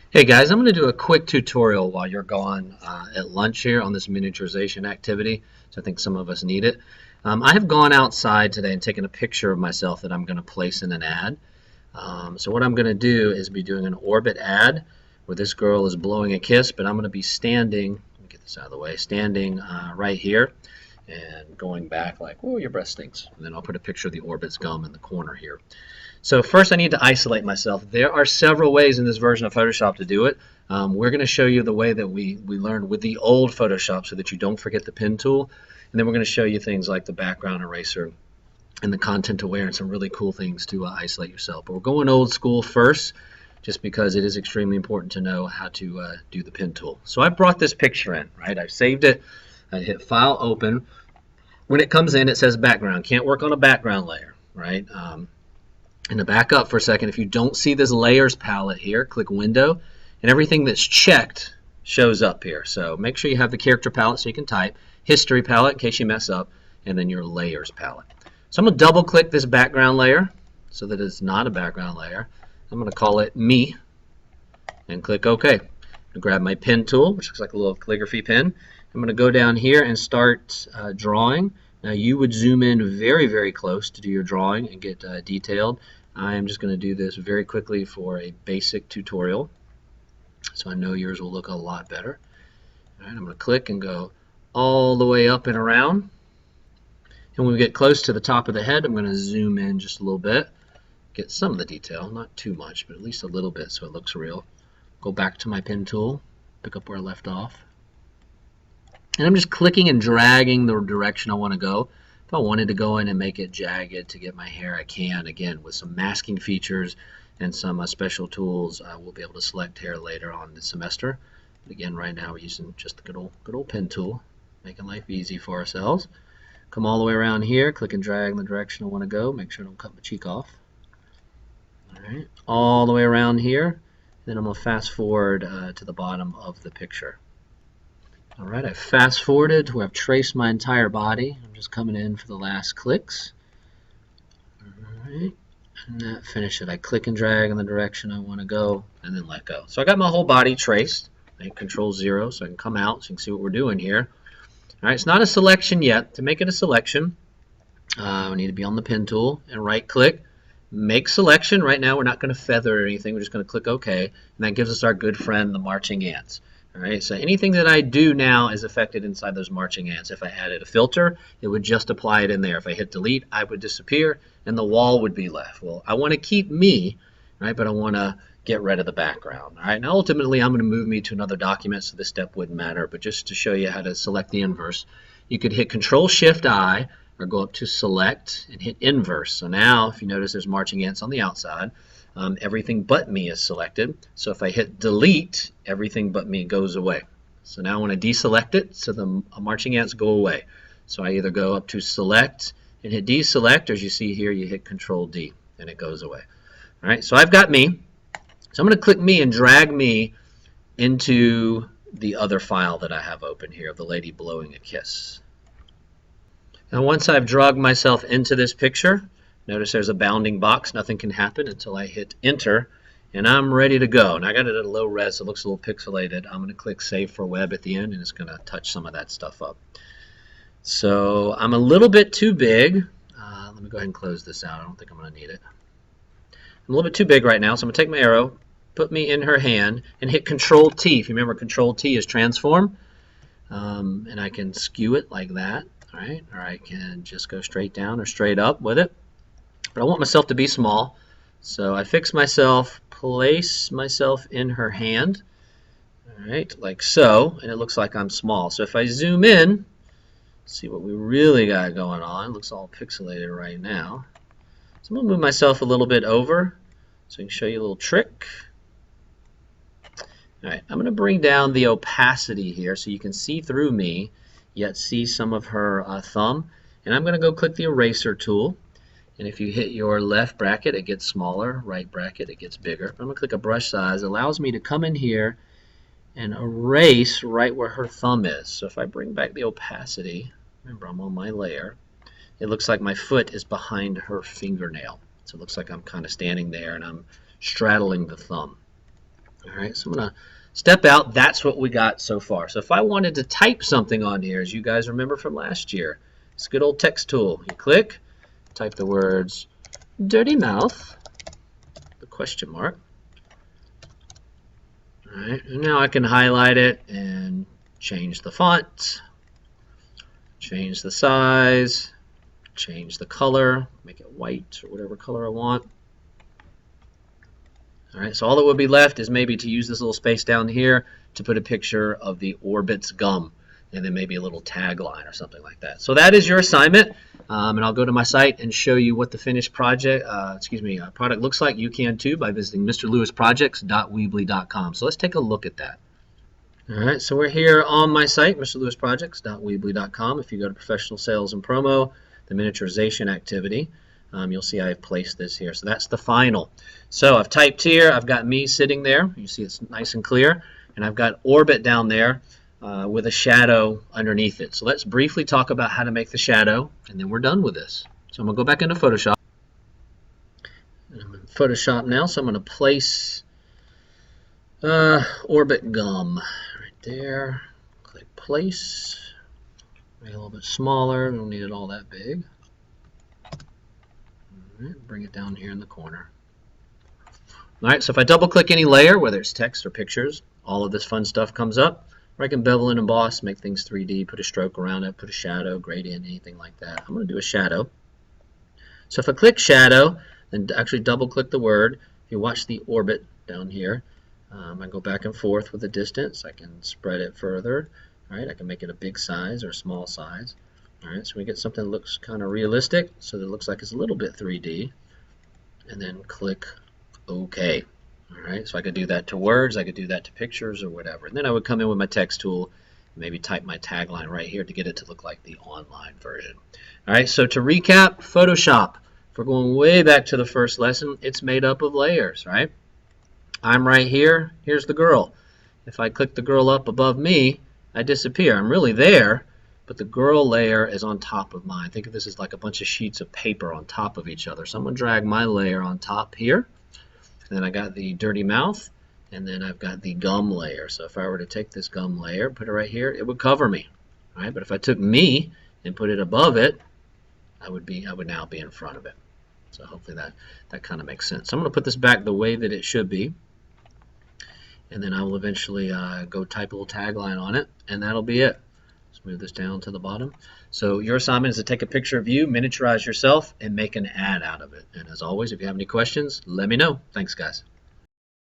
Hey guys, I'm going to do a quick tutorial while you're gone at lunch here on this miniaturization activity. So I think some of us need it. I have gone outside today and taken a picture of myself that I'm going to place in an ad. So what I'm going to do is be doing an orbit ad where this girl is blowing a kiss, but I'm going to be standing, let me get this out of the way, standing right here and going back like, oh, your breath stinks. And then I'll put a picture of the orbit's gum in the corner here. So first I need to isolate myself. There are several ways in this version of Photoshop to do it. We're going to show you the way that we learned with the old Photoshop so that you don't forget the pen tool. And then we're going to show you things like the background eraser and the content aware and some really cool things to isolate yourself. But we're going old school first just because it is extremely important to know how to do the pen tool. So I brought this picture in, right? I've saved it. I hit File, Open. When it comes in, it says Background. Can't work on a background layer, right? And to back up for a second, if you don't see this layers palette here, click Window, and everything that's checked shows up here. So make sure you have the character palette so you can type, history palette in case you mess up, and then your layers palette. So I'm going to double click this background layer so that it's not a background layer. I'm going to call it Me and click OK. I'm going to grab my pen tool, which looks like a little calligraphy pen. I'm going to go down here and start drawing. Now you would zoom in very, very close to do your drawing and get detailed. I am just going to do this very quickly for a basic tutorial, so I know yours will look a lot better. All right, I'm going to click and go all the way up and around. And when we get close to the top of the head, I'm going to zoom in just a little bit, get some of the detail, not too much, but at least a little bit so it looks real. Go back to my pen tool, pick up where I left off. And I'm just clicking and dragging the direction I want to go. If I wanted to go in and make it jagged to get my hair, I can. Again, with some masking features and some special tools, we'll be able to select hair later on this semester. But again, right now we're using just the good old pen tool, making life easy for ourselves. Come all the way around here, click and drag in the direction I want to go. Make sure I don't cut my cheek off. All right, all the way around here. Then I'm going to fast forward to the bottom of the picture. All right, I've fast forwarded to where I've traced my entire body. I'm just coming in for the last clicks. All right, and that finish it. I click and drag in the direction I want to go and then let go. So I got my whole body traced. I hit Control 0 so I can come out so you can see what we're doing here. All right, it's not a selection yet. To make it a selection, we need to be on the pen tool and right click, make selection. Right now we're not going to feather or anything. We're just going to click OK, and that gives us our good friend, the marching ants. All right, so anything that I do now is affected inside those marching ants. If I added a filter, it would just apply it in there. If I hit delete, I would disappear and the wall would be left. Well, I want to keep me, right, but I want to get rid of the background. All right, now ultimately I'm going to move me to another document, so this step wouldn't matter, but just to show you how to select the inverse, you could hit Control-Shift-I or go up to Select and hit Inverse. So now, if you notice, there's marching ants on the outside. Everything but me is selected. So if I hit delete, everything but me goes away. So now I want to deselect it so the marching ants go away. So I either go up to select and hit deselect, or as you see here, you hit Control D and it goes away. All right, so I've got me. So I'm going to click me and drag me into the other file that I have open here of the lady blowing a kiss. Now once I've dragged myself into this picture, notice there's a bounding box. Nothing can happen until I hit enter, and I'm ready to go. Now I got it at a low res, so it looks a little pixelated. I'm going to click Save for Web at the end, and it's going to touch some of that stuff up. So I'm a little bit too big. Let me go ahead and close this out. I don't think I'm going to need it. I'm a little bit too big right now, so I'm going to take my arrow, put me in her hand, and hit Control T. If you remember, Control T is transform, and I can skew it like that. All right, or I can just go straight down or straight up with it. But I want myself to be small, so I fix myself, place myself in her hand, all right, like so, and it looks like I'm small. So if I zoom in, see what we really got going on. It looks all pixelated right now. So I'm going to move myself a little bit over so I can show you a little trick. All right, I'm going to bring down the opacity here so you can see through me, yet see some of her thumb. And I'm going to go click the eraser tool. And if you hit your left bracket, it gets smaller. Right bracket, it gets bigger. I'm going to click a brush size. It allows me to come in here and erase right where her thumb is. So if I bring back the opacity, remember I'm on my layer, it looks like my foot is behind her fingernail. So it looks like I'm kind of standing there and I'm straddling the thumb. All All right, so I'm going to step out. That's what we got so far. So if I wanted to type something on here, as you guys remember from last year, it's a good old text tool. You click, type the words dirty mouth, the question mark. All right, and now I can highlight it and change the font, change the size, change the color, make it white or whatever color I want. All right, so all that would be left is maybe to use this little space down here to put a picture of the Orbitz gum and then maybe a little tagline or something like that. So that is your assignment, and I'll go to my site and show you what the finished product looks like. You can too by visiting mrlewisprojects.weebly.com. So let's take a look at that. All right, so we're here on my site, mrlewisprojects.weebly.com. If you go to professional sales and promo, the miniaturization activity, you'll see I've placed this here. So that's the final. So I've typed here. I've got me sitting there. You see it's nice and clear. And I've got Orbit down there with a shadow underneath it. So let's briefly talk about how to make the shadow, and then we're done with this. So I'm going to go back into Photoshop. And I'm in Photoshop now, so I'm going to place Orbit gum right there. Click place. Make it a little bit smaller. We don't need it all that big. Bring it down here in the corner. All right, so if I double click any layer, whether it's text or pictures, all of this fun stuff comes up. Or I can bevel and emboss, make things 3D, put a stroke around it, put a shadow, gradient, anything like that. I'm going to do a shadow. So if I click shadow, then actually double click the word, if you watch the orbit down here, I go back and forth with the distance. I can spread it further. All right, I can make it a big size or a small size. All right, so we get something that looks kind of realistic, so that it looks like it's a little bit 3D, and then click OK. All right, so I could do that to words, I could do that to pictures or whatever. And then I would come in with my text tool and maybe type my tagline right here to get it to look like the online version. All right, so to recap, Photoshop, if we're going way back to the first lesson, it's made up of layers, right? I'm right here, here's the girl. If I click the girl up above me, I disappear. I'm really there, but the girl layer is on top of mine. Think of this as like a bunch of sheets of paper on top of each other. So I'm going to drag my layer on top here. And then I got the dirty mouth, and then I've got the gum layer. So if I were to take this gum layer, put it right here, it would cover me. All right, but if I took me and put it above it, I would now be in front of it. So hopefully that kind of makes sense. So I'm going to put this back the way that it should be. And then I will eventually go type a little tagline on it, and that'll be it. Let's move this down to the bottom. So your assignment is to take a picture of you, miniaturize yourself, and make an ad out of it. And as always, if you have any questions, let me know. Thanks, guys.